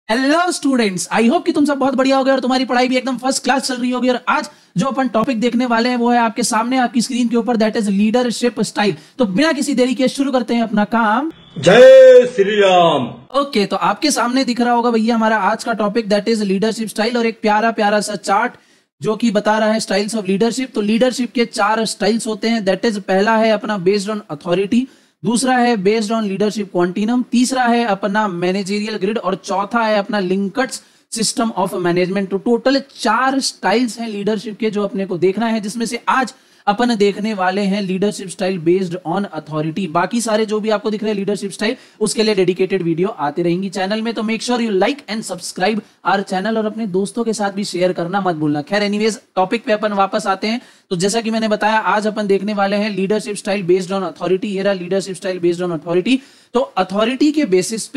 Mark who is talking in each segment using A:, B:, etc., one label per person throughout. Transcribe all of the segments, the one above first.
A: Hello students, I hope कि तुम सब बहुत बढ़िया हो गए और तुम्हारी पढ़ाई भी एकदम फर्स्ट क्लास चल रही होगी। और आज जो अपन टॉपिक देखने वाले हैं वो है आपके सामने आपकी स्क्रीन के ऊपर, दैट इज लीडरशिप स्टाइल। तो बिना किसी देरी के शुरू करते हैं अपना काम।
B: जय श्री राम।
A: ओके, तो आपके सामने दिख रहा होगा भैया हमारा आज का topic, that is leadership style, और एक प्यारा प्यारा सा चार्ट जो कि बता रहा है स्टाइल्स ऑफ लीडरशिप। तो लीडरशिप के 4 स्टाइल्स होते हैं, दैट इज पहला है अपना बेस्ड ऑन अथॉरिटी, दूसरा है बेस्ड ऑन लीडरशिप क्वांटिनम, तीसरा है अपना मैनेजरियल ग्रिड, और चौथा है अपना लिंकट्स सिस्टम ऑफ मैनेजमेंट। तो टोटल 4 स्टाइल्स हैं लीडरशिप के जो अपने को देखना है, जिसमें से आज अपन देखने वाले हैं leadership style based on authority. बाकी सारे जो भी आपको दिख रहे हैं लीडरशिप स्टाइल, उसके लिए डेडिकेटेड वीडियो आते रहेंगी चैनल में। तो make sure you like and subscribe our channel, और अपने दोस्तों के साथ भी शेयर करना मत भूलना। खैर एनीवेज, टॉपिक पे अपन वापस आते हैं। तो जैसा कि मैंने बताया, आज अपन देखने वाले हैं leadership style based on authority. ये रहा leadership style based on authority. तो अथॉरिटी के बेसिस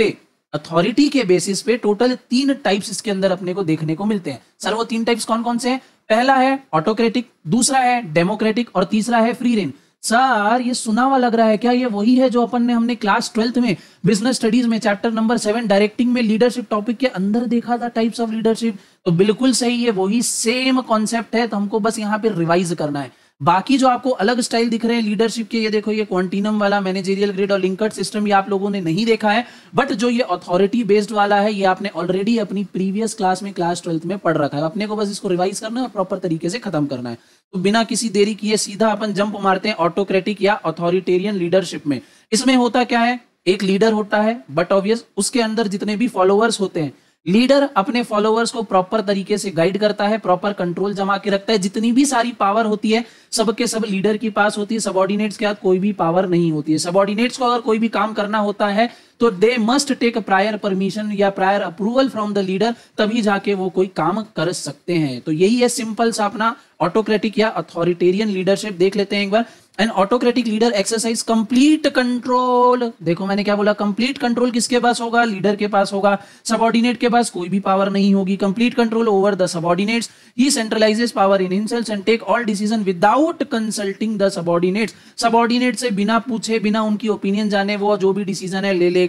A: पे टोटल 3 टाइप्स इसके अंदर अपने को देखने को मिलते हैं। सर वो 3 टाइप्स कौन कौन से हैं? पहला है ऑटोक्रेटिक, दूसरा है डेमोक्रेटिक, और तीसरा है फ्री रेन। सर ये सुना हुआ लग रहा है, क्या ये वही है जो हमने क्लास 12th में बिजनेस स्टडीज में चैप्टर नंबर 7 डायरेक्टिंग में लीडरशिप टॉपिक के अंदर देखा था, टाइप्स ऑफ लीडरशिप? तो बिल्कुल सही है, वही सेम कॉन्सेप्ट है। तो हमको बस यहाँ पे रिवाइज करना है। बाकी जो आपको अलग स्टाइल दिख रहे हैं लीडरशिप के, ये देखो, ये क्वांटिनम वाला, मैनेजरियल ग्रिड और लिंकट सिस्टम, ये आप लोगों ने नहीं देखा है। बट जो ये अथॉरिटी बेस्ड वाला है, ये आपने ऑलरेडी अपनी प्रीवियस क्लास में, क्लास 12th में पढ़ रखा है। अपने को बस इसको रिवाइज करना है और प्रॉपर तरीके से खत्म करना है। तो बिना किसी देरी किए सीधा अपन जंप मारते हैं ऑटोक्रेटिक या अथॉरिटेरियन लीडरशिप में। इसमें होता क्या है, एक लीडर होता है, बट ऑब्वियस उसके अंदर जितने भी फॉलोअर्स होते हैं, लीडर अपने फॉलोअर्स को प्रॉपर तरीके से गाइड करता है, प्रॉपर कंट्रोल जमा के रखता है। जितनी भी सारी पावर होती है सबके सब लीडर के पास होती है। सबऑर्डिनेट्स के हाथ कोई भी पावर नहीं होती है। सबऑर्डिनेट्स को अगर कोई भी काम करना होता है तो they must take prior permission या prior approval from the leader, तभी जाके वो कोई काम कर सकते हैं। तो यही है सिंपल सा अपना ऑटोक्रेटिक या अथॉरिटेरियन लीडरशिप। देख लेते हैं एक बार। An autocratic leader exercise complete control. देखो मैंने क्या बोला, कंप्लीट कंट्रोल किसके पास होगा? लीडर के पास होगा। सबऑर्डिनेट के पास कोई भी पावर नहीं होगी। Complete control over the subordinates, he centralizes power in himself and take all decision without consulting the subordinates. Subordinate से बिना पूछे, बिना उनकी ओपिनियन जाने वो जो भी डिसीजन है ले लेगा।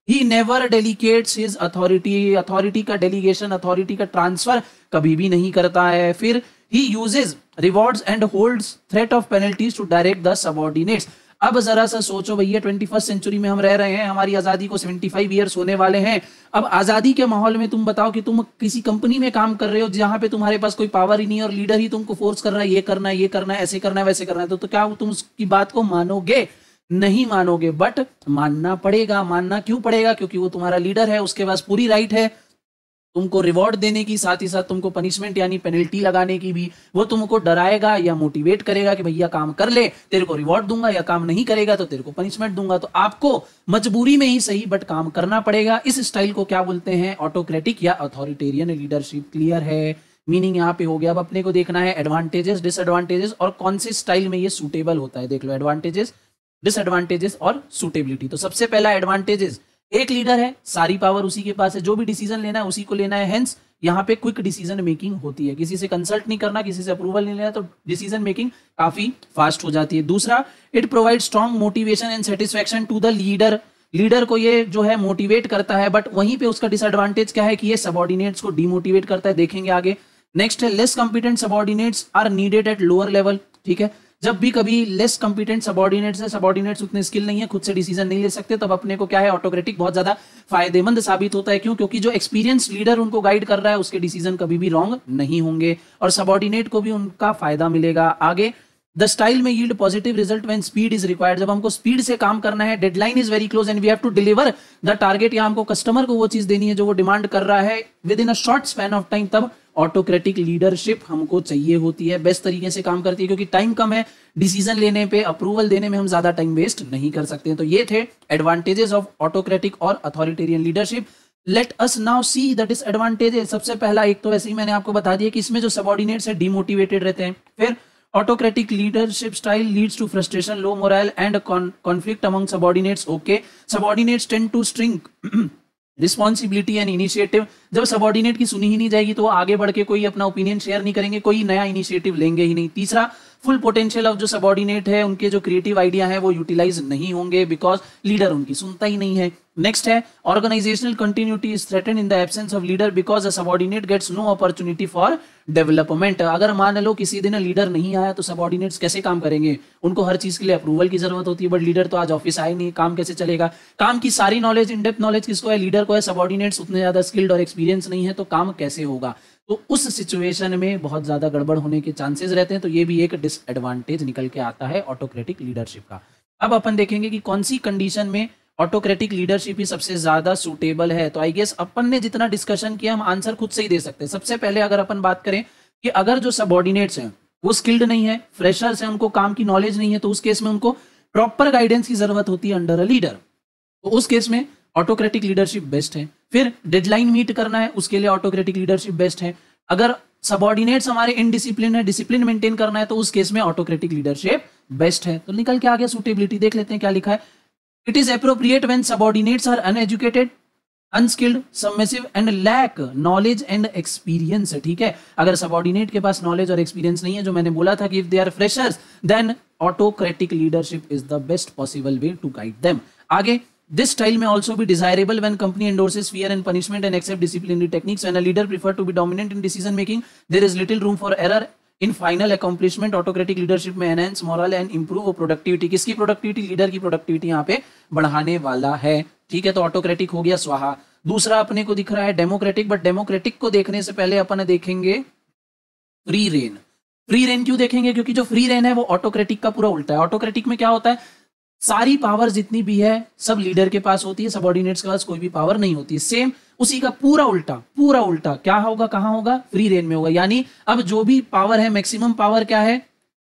A: He never delegates his authority, authority का डेलीगेशन, अथॉरिटी का ट्रांसफर कभी भी नहीं करता है। फिर he uses rewards and holds threat of penalties to direct the subordinates। अब जरा सा सोचो भैया, 21st सेंचुरी में हम रह रहे हैं, हमारी आजादी को 75 ईयर्स होने वाले हैं। अब आजादी के माहौल में तुम बताओ कि तुम किसी कंपनी में काम कर रहे हो जहां पे तुम्हारे पास कोई पावर ही नहीं है और लीडर ही तुमको फोर्स कर रहा है, ये करना है, ये करना है, ऐसे करना है, वैसे करना है, तो क्या तुम उसकी बात को मानोगे? नहीं मानोगे। बट मानना पड़ेगा। मानना क्यों पड़ेगा? क्योंकि वो तुम्हारा लीडर है, उसके पास पूरी राइट है तुमको रिवॉर्ड देने की, साथ ही साथ तुमको पनिशमेंट यानी पेनल्टी लगाने की भी। वो तुमको डराएगा या मोटिवेट करेगा कि भैया काम कर ले, तेरे को रिवॉर्ड दूंगा, या काम नहीं करेगा तो तेरे को पनिशमेंट दूंगा। तो आपको मजबूरी में ही सही बट काम करना पड़ेगा। इस स्टाइल को क्या बोलते हैं? ऑटोक्रेटिक या अथॉरिटेरियन लीडरशिप। क्लियर है? मीनिंग यहाँ पे हो गया। अब अपने को देखना है एडवांटेजेस, डिसएडवांटेजेस और कौन से स्टाइल में ये सूटेबल होता है। देख लो, एडवांटेजेस, डिसएडवांटेजेस और सूटेबिलिटी। तो सबसे पहला एडवांटेजेस, एक लीडर है, सारी पावर उसी के पास है, जो भी डिसीजन लेना है उसी को लेना है। हेंस यहाँ पे क्विक डिसीजन मेकिंग होती है, किसी से कंसल्ट नहीं करना, किसी से अप्रूवल नहीं लेना, तो डिसीजन मेकिंग काफी फास्ट हो जाती है। दूसरा, it provide strong motivation and satisfaction to the leader. Leader को ये जो है मोटिवेट करता है, बट वहीं पे उसका डिसएडवांटेज क्या है कि ये सबऑर्डिनेट्स को डिमोटिवेट करता है। देखेंगे आगे। नेक्स्ट है, less competent subordinates are needed at lower level. ठीक है, जब भी कभी लेस कॉम्पिटेंट सबऑर्डिनेट्स है, सबऑर्डिनेट्स उतने स्किल नहीं है, खुद से डिसीजन नहीं ले सकते, तब अपने को क्या है, ऑटोक्रेटिक बहुत ज्यादा फायदेमंद साबित होता है। क्यों? क्योंकि जो एक्सपीरियंस लीडर उनको गाइड कर रहा है, उसके डिसीजन कभी भी रॉन्ग नहीं होंगे और सबऑर्डिनेट को भी उनका फायदा मिलेगा। आगे, the style may yield positive result when speed is required. जब हमको स्पीड से काम करना है, deadline is very close and we have to deliver the target, या हमको कस्टमर को वो चीज देनी है जो वो डिमांड कर रहा है with in a short span of time, तब ऑटोक्रेटिक लीडरशिप हमको चाहिए होती है। बेस्ट तरीके से काम करती है क्योंकि टाइम कम है, डिसीजन लेने पे, अप्रूवल देने में हम ज्यादा टाइम वेस्ट नहीं कर सकते हैं। तो ये थे एडवांटेजेस ऑफ ऑटोक्रेटिक और authoritarian leadership. Let us now see the disadvantages. सबसे पहला, एक तो वैसे ही मैंने आपको बता दिया कि इसमें जो सबऑर्डिनेट्स है डिमोटिवेटेड रहते हैं। फिर autocratic leadership style leads to frustration, low morale and conflict among subordinates. Okay, subordinates tend to responsibility and initiative, जब सबॉर्डिनेट की सुनी ही नहीं जाएगी तो वो आगे बढ़ के कोई अपना ओपिनियन शेयर नहीं करेंगे, कोई नया इनिशिएटिव लेंगे ही नहीं। तीसरा, फुल पोटेंशियल ऑफ जो सबॉर्डिनेट है, उनके जो क्रिएटिव आइडिया है वो यूटिलाइज नहीं होंगे बिकॉज लीडर उनकी सुनता ही नहीं है। नेक्स्ट है, organisational continuity is threatened in the absence of leader because a subordinate gets no opportunity for development. अगर मान लो किसी दिन लीडर नहीं आया तो सबॉर्डिनेट्स कैसे काम करेंगे, उनको हर चीज के लिए अप्रूवल की जरूरत होती है, बट लीडर तो आज ऑफिस आए नहीं, काम कैसे चलेगा। काम की सारी नॉलेज, इन डेप्थ नॉलेज किसको है, लीडर को है, सबॉर्डिनेट्स उतने ज्यादा स्किल्ड और एक्सपीरियंस नहीं है, तो काम कैसे होगा। तो उस सिचुएशन में बहुत ज्यादा गड़बड़ होने के चांसेस रहते हैं, तो ये भी एक डिसएडवांटेज निकल के आता है ऑटोक्रेटिक लीडरशिप का। अब अपन देखेंगे कि कौन सी कंडीशन में ऑटोक्रेटिक लीडरशिप ही सबसे ज्यादा सूटेबल है। तो आई गेस अपन ने जितना डिस्कशन किया हम आंसर खुद से ही दे सकते हैं। सबसे पहले अगर अपन बात करें कि अगर जो सबॉर्डिनेट्स हैं वो स्किल्ड नहीं है, फ्रेशर्स हैं, उनको काम की नॉलेज नहीं है, तो उस केस में उनको प्रॉपर गाइडेंस की जरूरत होती है अंडर अ लीडर, तो उस केस में ऑटोक्रेटिक लीडरशिप बेस्ट है। फिर डेडलाइन मीट करना है, उसके लिए ऑटोक्रेटिक लीडरशिप बेस्ट है। अगर सबॉर्डिनेट्स हमारे इनडिसिप्लिन है, डिसिप्लिन मेंटेन करना है, तो उस केस में ऑटोक्रेटिक लीडरशिप बेस्ट है। तो निकल के आ गया सूटेबिलिटी, देख लेते हैं क्या लिखा है। It is appropriate when subordinates are uneducated, unskilled, submissive and lack knowledge and experience. ठीक है, अगर सबॉर्डिनेट के पास नॉलेज और एक्सपीरियंस नहीं है, जो मैंने बोला था कि if they are freshers then autocratic leadership is the best possible way to guide them. आगे, this style may also be desirable when company endorses fear and punishment and accept disciplinary techniques. When a leader prefers to be dominant in decision making, there is little room for error in final accomplishment. Autocratic leadership में enhance morale and improve productivity. किसकी productivity? Leader की productivity यहाँ पे बढ़ाने वाला है। ठीक है, तो ऑटोक्रेटिक हो गया स्वाहा। दूसरा अपने को दिख रहा है डेमोक्रेटिक, बट डेमोक्रेटिक को देखने से पहले अपन देखेंगे फ्री रेन। फ्री रेन क्यों देखेंगे? क्योंकि जो फ्री रेन है वो ऑटोक्रेटिक का पूरा उल्टा है। ऑटोक्रेटिक में क्या होता है, सारी पावर जितनी भी है सब लीडर के पास होती है, सबॉर्डिनेट्स के पास कोई भी पावर नहीं होती। सेम उसी का पूरा उल्टा क्या होगा, कहां होगा? फ्री रेन में होगा। यानी अब जो भी पावर है, मैक्सिमम पावर क्या है,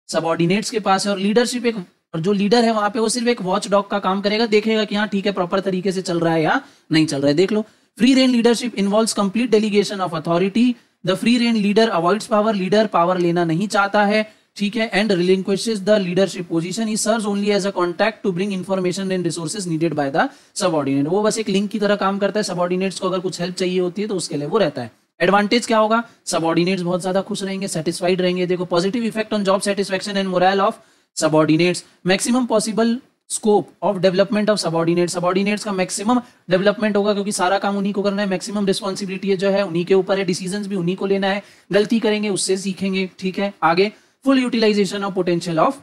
A: सबॉर्डिनेट्स के पास है, और लीडरशिप एक, और जो लीडर है वहां पे वो सिर्फ एक वॉच डॉग का काम करेगा, देखेगा कि हाँ ठीक है प्रॉपर तरीके से चल रहा है या नहीं चल रहा है। देख लो, free rein leadership involves complete delegation of authority. The free rein leader avoids power, leader power लेना नहीं चाहता है। ठीक है, and relinquishes the leadership position. He serves only as a contact to bring information and resources needed by the subordinate. वो बस एक link की तरह काम करता है, सबॉर्डिनेट्स को अगर कुछ हेल्प चाहिए होती है तो उसके लिए वो रहता है। एडवांटेज क्या होगा? सबॉर्डिनेट्स बहुत ज्यादा खुश रहेंगे, सेटिस्फाइड रहेंगे। देखो, positive effect on job satisfaction and moral of subordinates. Maximum possible scope of development of subordinates. Subordinates का मैक्सिमम डेवलपमेंट होगा क्योंकि सारा काम उन्हीं को करना है, मैक्सिमम रिस्पॉन्सिबिलिटी जो है उन्हीं के ऊपर है, डिसीजंस भी उन्हीं को लेना है, गलती करेंगे उससे सीखेंगे। ठीक है, आगे, full utilisation of potential of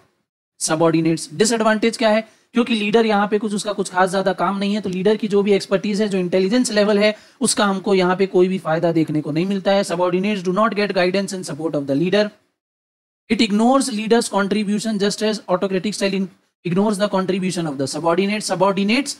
A: subordinates. Disadvantage क्या है? क्योंकि लीडर यहाँ पे कुछ खास ज्यादा काम नहीं है, तो लीडर की जो भी एक्सपर्टीज है, जो इंटेलिजेंस लेवल है, उसका हमको यहाँ पे कोई भी फायदा देखने को नहीं मिलता है। Subordinates do not get guidance and support of the leader. It ignores leader's contribution just as autocratic style ignores the contribution of the subordinates. Subordinates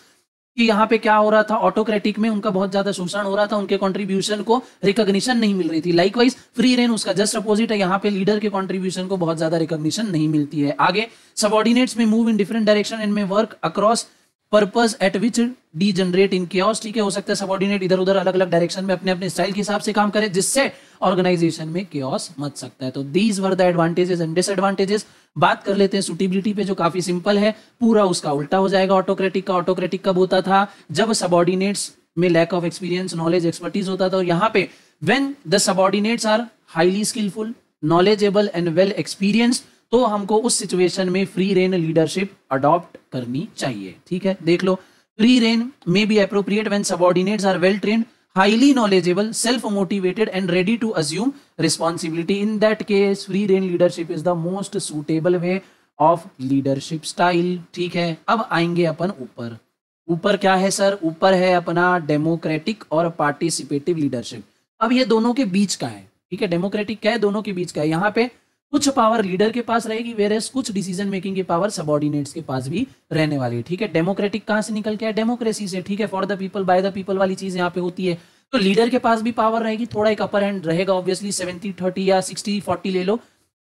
A: कि यहाँ पे क्या हो रहा था, ऑटोक्रेटिक में उनका बहुत ज्यादा शोषण हो रहा था, उनके कंट्रीब्यूशन को रिकॉग्निशन नहीं मिल रही थी। लाइकवाइज फ्री रेन उसका जस्ट अपोजिट है, यहाँ पे लीडर के कंट्रीब्यूशन को बहुत ज्यादा रिकॉग्निशन नहीं मिलती है। आगे, subordinates may move in different direction and may work across purpose at which they generate in chaos. ठीक है, हो सकता है सबॉर्डिनेट इधर उधर अलग अलग डायरेक्शन में अपने अपने स्टाइल के हिसाब से काम करे, जिससे ऑर्गेनाइजेशन में केओस मच सकता है। तो these were the advantages and disadvantages. बात कर लेते हैं सुटेबिलिटी पे, जो काफी सिंपल है, पूरा उसका उल्टा हो जाएगा ऑटोक्रेटिक का। ऑटोक्रेटिक कब होता था? जब सबॉर्डिनेट्स में lack of experience, knowledge, expertise होता था। और यहाँ पे when the subordinates are highly skilful, knowledgeable and well experienced, तो हमको उस सिचुएशन में फ्री रेन लीडरशिप अडॉप्ट करनी चाहिए। ठीक है, देख लो, free rein may be appropriate when subordinates are well trained, highly knowledgeable, self-motivated and ready to assume responsibility. In that case, free reign leadership is the most suitable way of leadership style. ठीक है, अब आएंगे अपन ऊपर क्या है sir? ऊपर है अपना डेमोक्रेटिक और पार्टिसिपेटिव लीडरशिप। अब ये दोनों के बीच का है। ठीक है, डेमोक्रेटिक क्या है? दोनों के बीच का है। यहाँ पे कुछ पावर लीडर के पास रहेगी, वेरेस कुछ डिसीजन मेकिंग की पावर सबॉर्डिनेट्स के पास भी रहने वाली है। ठीक है, डेमोक्रेटिक कहां से निकल के है? डेमोक्रेसी से। ठीक है, for the people by the people वाली चीज यहाँ पे होती है, तो लीडर के पास भी पावर रहेगी, थोड़ा एक अपर हैंड रहेगा, ऑब्वियसली 70-30 या 60-40 ले लो,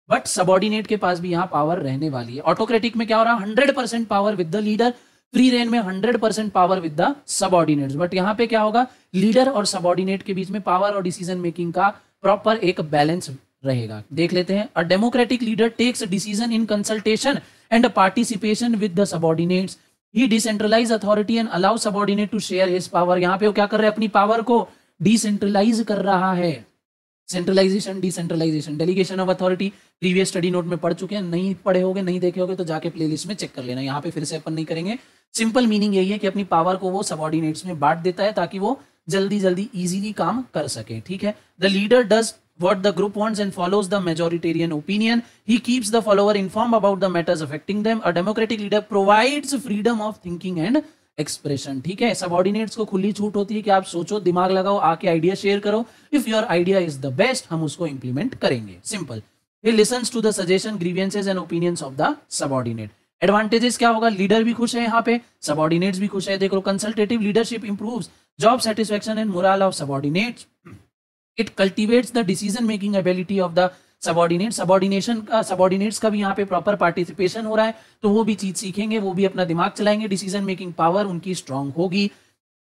A: बट सबॉर्डिनेट के पास भी यहाँ पावर रहने वाली है। ऑटोक्रेटिक में क्या हो रहा है? 100% power with the leader, free rein में 100% power with the subordinates. But यहाँ पे क्या होगा? लीडर और सबॉर्डिनेट के बीच में पावर और डिसीजन मेकिंग का प्रॉपर एक बैलेंस रहेगा। देख लेते हैं। A democratic leader takes decision in consultation and participation with the subordinates. He decentralise authority and allow subordinate to share his power. यहाँ पे वो क्या कर रहे हैं, अपनी पावर को डिसेंट्रलाइज कर रहा है। Centralisation, decentralisation, delegation of authority previous study note में पढ़ चुके हैं, नहीं पढ़े होगे, नहीं देखे होगे तो जाके प्लेलिस्ट में चेक कर लेना, यहाँ पे फिर से अपन नहीं करेंगे। सिंपल मीनिंग यही है कि अपनी पावर को वो सबऑर्डिनेट्स में बांट देता है ताकि वो जल्दी जल्दी इजीली काम कर सके, ठीक है। The leader does what the group wants and follows the majoritarian opinion. He keeps the follower informed about the matters affecting them. A democratic leader provides freedom of thinking and expression. ठीक है, subordinates को खुली छूट होती है कि आप सोचो, दिमाग लगाओ, आके आइडिया शेयर करो। If your idea is the best, हम उसको इंप्लीमेंट करेंगे, simple. He listens to the suggestion, grievances and opinions of the subordinate. Advantages क्या होगा, लीडर भी खुश है यहाँ पे, सबऑर्डिनेट्स भी खुश है। देखो, consultative leadership improves job satisfaction and moral of subordinates. It cultivates the decision making ability of the subordinate. Subordinates का भी यहाँ पे प्रॉपर पार्टिसिपेशन हो रहा है, तो वो भी चीज सीखेंगे, वो भी अपना दिमाग चलाएंगे, डिसीजन मेकिंग पावर उनकी स्ट्रांग होगी।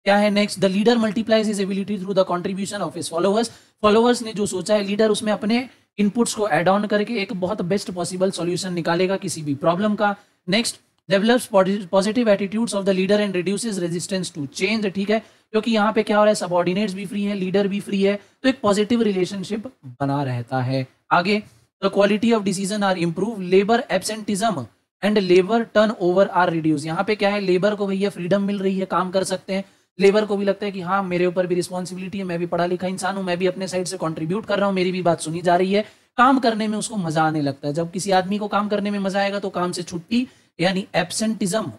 A: क्या है next, the leader multiplies his ability through the contribution of his followers. Followers ने जो सोचा है, लीडर उसमें अपने इनपुट्स को एड ऑन करके एक बहुत बेस्ट पॉसिबल सॉल्यूशन निकालेगा किसी भी प्रॉब्लम का। Next, develops positive attitudes of the leader and reduces resistance to change, ठीक है, क्योंकि यहाँ पे क्या हो रहा है, सबऑर्डिनेट्स भी फ्री है, लीडर भी फ्री है, तो एक पॉजिटिव रिलेशनशिप बना रहता है। आगे, the quality of decision are improve, labour absenteeism and labour turn over are reduce. यहाँ पे क्या है, लेबर को भैया फ्रीडम मिल रही है, काम कर सकते हैं, लेबर को भी लगता है कि हाँ मेरे ऊपर भी रिस्पॉन्सिबिलिटी है, मैं भी पढ़ा लिखा इंसान हूँ, मैं भी अपने साइड से कंट्रीब्यूट कर रहा हूँ, मेरी भी बात सुनी जा रही है, काम करने में उसको मजा आने लगता है। जब किसी आदमी को काम करने में मजा आएगा तो काम से छुट्टी यानी एब्सेंटिज्म,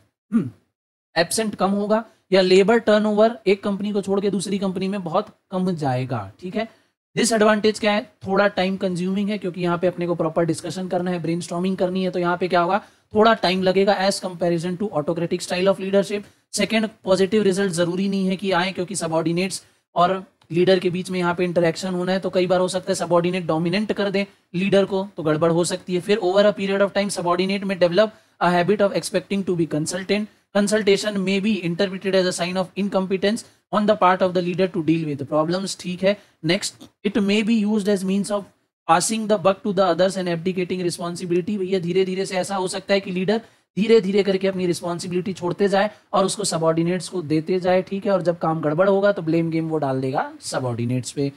A: एब्सेंट कम होगा, या लेबर टर्नओवर एक कंपनी को छोड़ के दूसरी कंपनी में बहुत कम जाएगा, ठीक है। डिसएडवांटेज क्या है, थोड़ा टाइम कंज्यूमिंग है, क्योंकि यहाँ पे अपने को प्रॉपर डिस्कशन करना है, ब्रेनस्टॉर्मिंग करनी है, तो यहाँ पे क्या होगा, थोड़ा टाइम लगेगा as comparison to autocratic style of leadership. Second, positive result जरूरी नहीं है कि आए, क्योंकि सबऑर्डिनेट्स और लीडर के बीच में यहाँ पे इंटरेक्शन होना है, तो कई बार हो सकता है सबऑर्डिनेट डोमिनेट कर दे लीडर को, तो गड़बड़ हो सकती है। फिर over a period of time subordinate may develop a habit of expecting to be consultant. Consultation may be interpreted as a sign of incompetence on the part of the leader to deal with the problems, ठीक है। Next, it may be used as means of passing the buck to the others and abdicating responsibility। भैया धीरे धीरे से ऐसा हो सकता है कि लीडर धीरे धीरे करके अपनी रिस्पॉन्सिबिलिटी छोड़ते जाए और उसको सबऑर्डिनेट्स को देते जाए, ठीक है, और जब काम गड़बड़ होगा तो ब्लेम गेम वो डाल देगा सबऑर्डिनेट्स पे।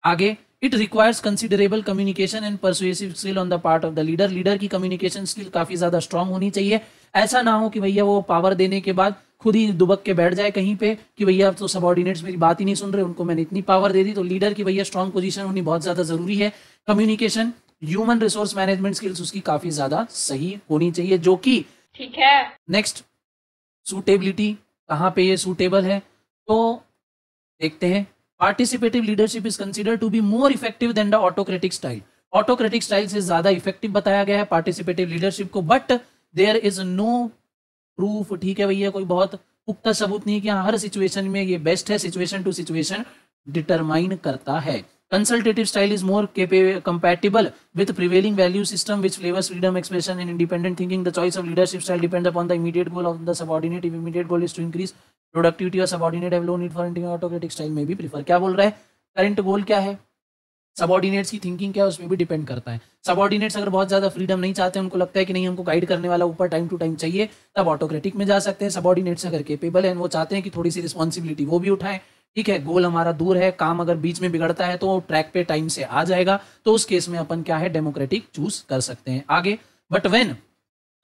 A: आगे, it requires considerable communication and persuasive skill on the part of the leader. Leader की कम्युनिकेशन स्किल काफी ज्यादा स्ट्रांग होनी चाहिए, ऐसा ना हो कि भैया वो पावर देने के बाद खुद ही दुबक के बैठ जाए कहीं पे कि भैया तो सबऑर्डिनेट्स मेरी बात ही नहीं सुन रहे, उनको मैंने इतनी पावर दे दी। तो लीडर की भैया स्ट्रांग पोजीशन होनी बहुत ज्यादा जरूरी है। Communication, human resource management skills उसकी काफी ज्यादा सही होनी चाहिए, जो कि
C: ठीक है।
A: नेक्स्ट, सूटेबिलिटी, कहाँ पे ये सूटेबल है, तो देखते हैं। Participative leadership is considered to be more effective than the autocratic style. Autocratic style से ज्यादा इफेक्टिव बताया गया है पार्टिसिपेटिव लीडरशिप को, but there is no proof, ठीक है भैया, कोई बहुत पुख्ता सबूत नहीं है कि हर सिचुएशन में ये बेस्ट है, सिचुएशन टू सिचुएशन डिटरमाइन करता है। Consultative style is more compatible with prevailing value system which favors freedom expression and independent thinking. The choice of leadership style depends upon the immediate goal of the subordinate. If immediate goal is to increase productivity or subordinate have low need for anything, autocratic style may be prefer। क्या बोल रहा है, current गोल क्या है, subordinates की thinking क्या है, उसमें भी डिपेंड करता है। सबऑर्डिनेट्स अगर बहुत ज्यादा फ्रीडम नहीं चाहते हैं, उनको लगता है कि नहीं हमको गाइड करने वाला ऊपर टाइम टू टाइम चाहिए, तब ऑटोक्रेटिक में जा सकते हैं। सबऑर्डिनेट्स अगर केपेबल है, वो चाहते हैं कि थोड़ी सी रिस्पॉन्सिबिलिटी वो भी उठाएं, ठीक है, गोल हमारा दूर है, काम अगर बीच में बिगड़ता है तो ट्रैक पे टाइम से आ जाएगा, तो उस केस में अपन क्या है, डेमोक्रेटिक चूज कर सकते हैं। आगे, but when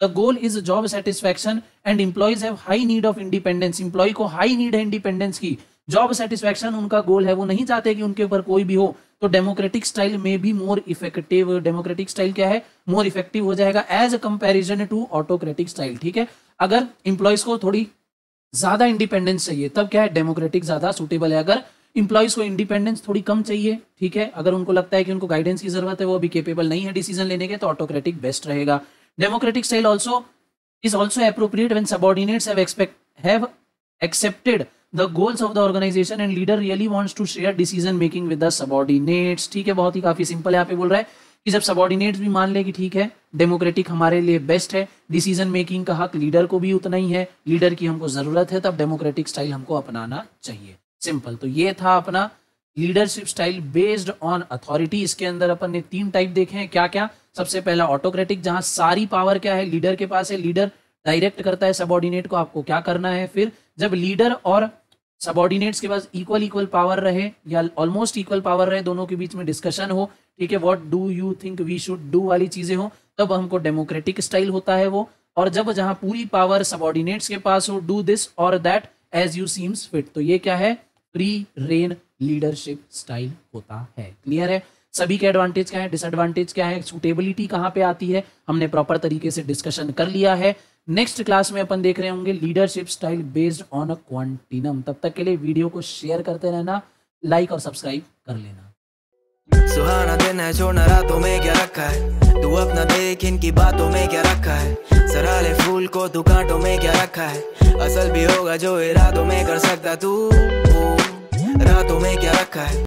A: the goal is job satisfaction and employees have high need of independence. Employee को हाई नीड है इंडिपेंडेंस की, जॉब सेटिस्फैक्शन उनका गोल है, वो नहीं चाहते कि उनके ऊपर कोई भी हो, तो डेमोक्रेटिक स्टाइल में भी मोर इफेक्टिव। डेमोक्रेटिक स्टाइल क्या है, मोर इफेक्टिव हो जाएगा as a comparison to autocratic style, ठीक है। अगर एम्प्लॉयज को थोड़ी ज्यादा इंडिपेंडेंस चाहिए, तब क्या है, डेमोक्रेटिक ज्यादा सूटेबल है। अगर इंप्लॉइज को इंडिपेंडेंस थोड़ी कम चाहिए, ठीक है, अगर उनको लगता है कि उनको गाइडेंस की जरूरत है, वो अभी केपेबल नहीं है डिसीजन लेने के, तो ऑटोक्रेटिक बेस्ट रहेगा। Democratic style also is also appropriate when subordinates have accepted the goals of the organization and leader really wants to share decision making with the subordinates, ठीक है, बहुत ही काफी सिंपल यहाँ पे बोल रहा है कि जब सबऑर्डिनेट्स भी मान ले कि ठीक है डेमोक्रेटिक हमारे लिए बेस्ट है, डिसीजन मेकिंग का हक लीडर को भी उतना ही है, लीडर की हमको जरूरत है, तब डेमोक्रेटिक स्टाइल हमको अपनाना चाहिए। सिंपल। तो ये था अपना leadership style based on authority. इसके अंदर अपन ने 3 टाइप देखे हैं, क्या क्या। सबसे पहला ऑटोक्रेटिक, जहां सारी पावर क्या है लीडर के पास है, लीडर डायरेक्ट करता है सबऑर्डिनेट को आपको क्या करना है। फिर जब लीडर और सबऑर्डिनेट्स के पास इक्वल पावर रहे या ऑलमोस्ट इक्वल पावर रहे, दोनों के बीच में डिस्कशन हो, ठीक है, what do you think we should do वाली चीजें हो, तब हमको डेमोक्रेटिक स्टाइल होता है वो। और जब जहां पूरी पावर सबऑर्डिनेट्स के पास हो, डू दिस और that as you seems fit, तो ये क्या है, फ्री रेन लीडरशिप स्टाइल होता है। क्लियर है? सभी के एडवांटेज क्या है, डिसएडवांटेज क्या है, सूटेबिलिटी कहाँ पे आती है, हमने प्रॉपर तरीके से डिस्कशन कर लिया है। नेक्स्ट क्लास में अपन देख रहे होंगे leadership style based on a continuum. तब तक के लिए वीडियो को शेयर करते रहना, लाइक और सब्सक्राइब कर लेना।
C: सुहाना दिन है, छोड़ना रातों में क्या रखा है, तू अपना देख इनकी बातों में क्या रखा है, सराले फूल को तू कांटों में क्या रखा है, असल भी होगा जो इरादों में कर सकता तू, रातों में क्या रखा है।